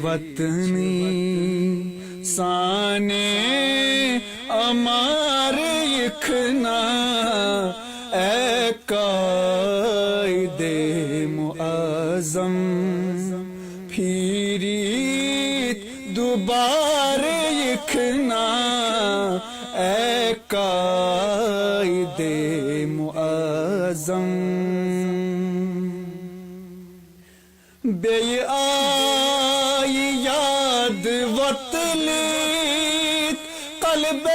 وطنی سانے امار یکھنا اے قائد معظم پھیریت دوبار یکھنا اے قائد معظم بے آئی یاد وطلیت قلب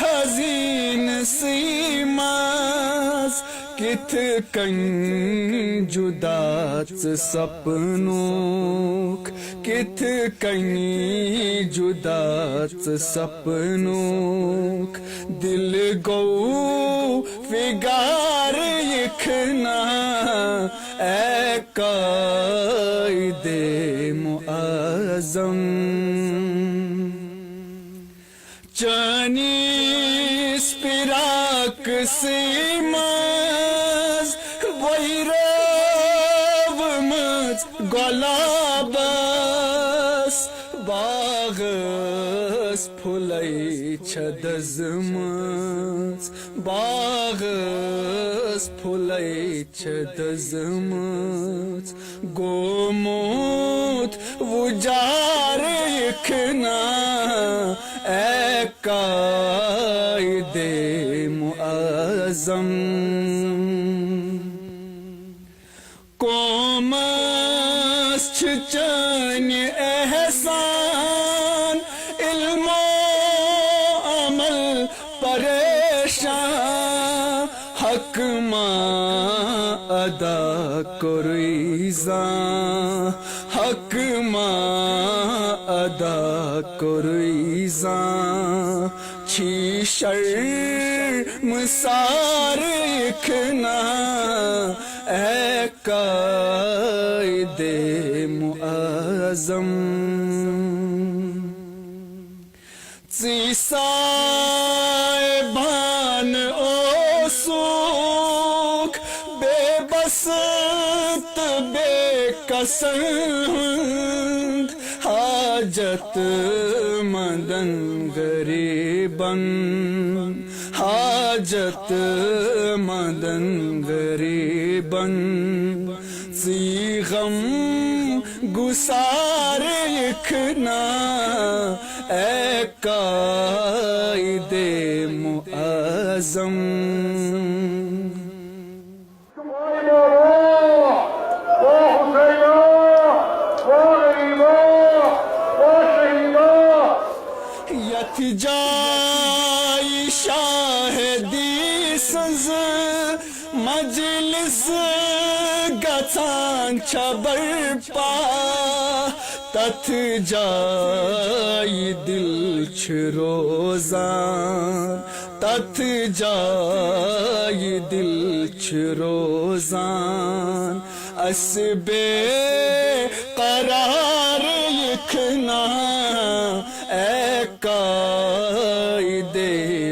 حزین سیماز کت کن جدات سپنوک کت کنی جدات سپنوک دل گو فگار یکھنا اے قائد معظم چانی سپراک سیماز ویرو گلابس باغس پھولی چھدزمز باغس پھولی چھدزمز گوموت وجار یکھنا اے قائد معظم قومس چچن احسان علم و عمل پریشان حق ما ادا کریزاں حق ما ادا کریزاں چھی شرم سار یکھنا اے قائد معظم صاحبان اوسوک بے بسط بے قسمت حاجت مندن غریبن حاجت مندن غریبن سی غم گسار یکھنا اے قائد معظم یت جائی شاہدی سز مجلس گژھان چھبر پا تتھ جائی دل چھ روزان تتھ جائی دل چھ روزان اس بے قرار یکھنا اے قائد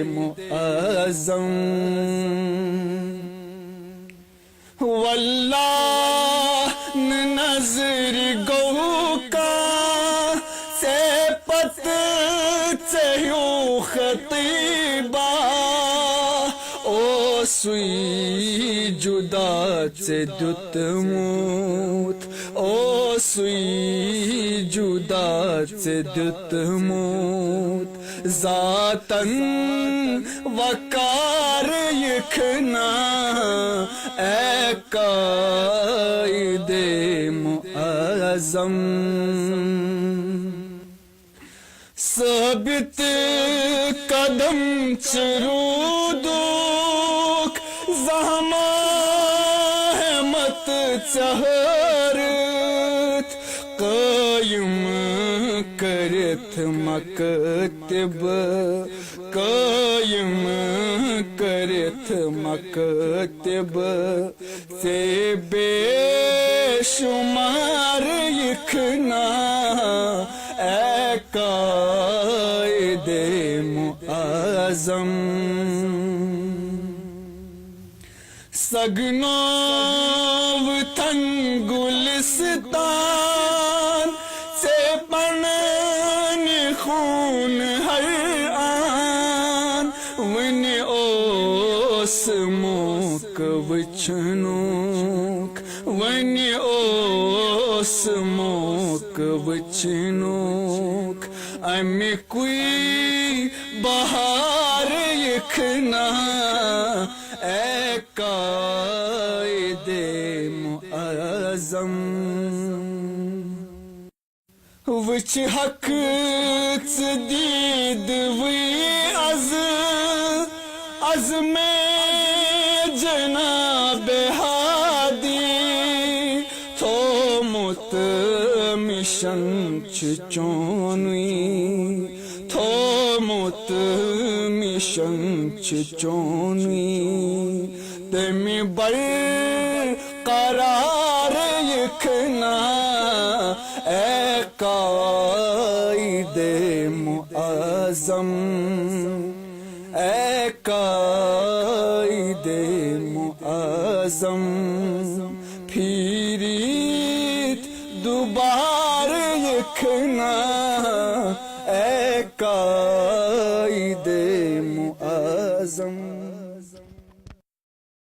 معظم واللہ نظر گو کا سے پت چہیو خطیبہ او سوئی جدا سے دتموت او سوئی جدا سے دتموت ذاتن وقار یکھنا اے قائد معظم ثابت قدم چرودوک زحمت چہرت قائم کرت مکتب قائم کرت مکتب سے بے شمار یکھنا اے قائد معظم سگنو تن گلستان سکون ہر آن ون اوس موک وچھنوک ون اوس موک وچھنوک امی کوئی بہار یکھنا اے قائد معظم وچ حق دید وی از میں جناب ہادی تو مت مشن چونوی تو مت مشن چونوی تمی بر قرار یکنا اے قائد معظم اے قائد معظم پھیریت دوبار یکنا اے قائد معظم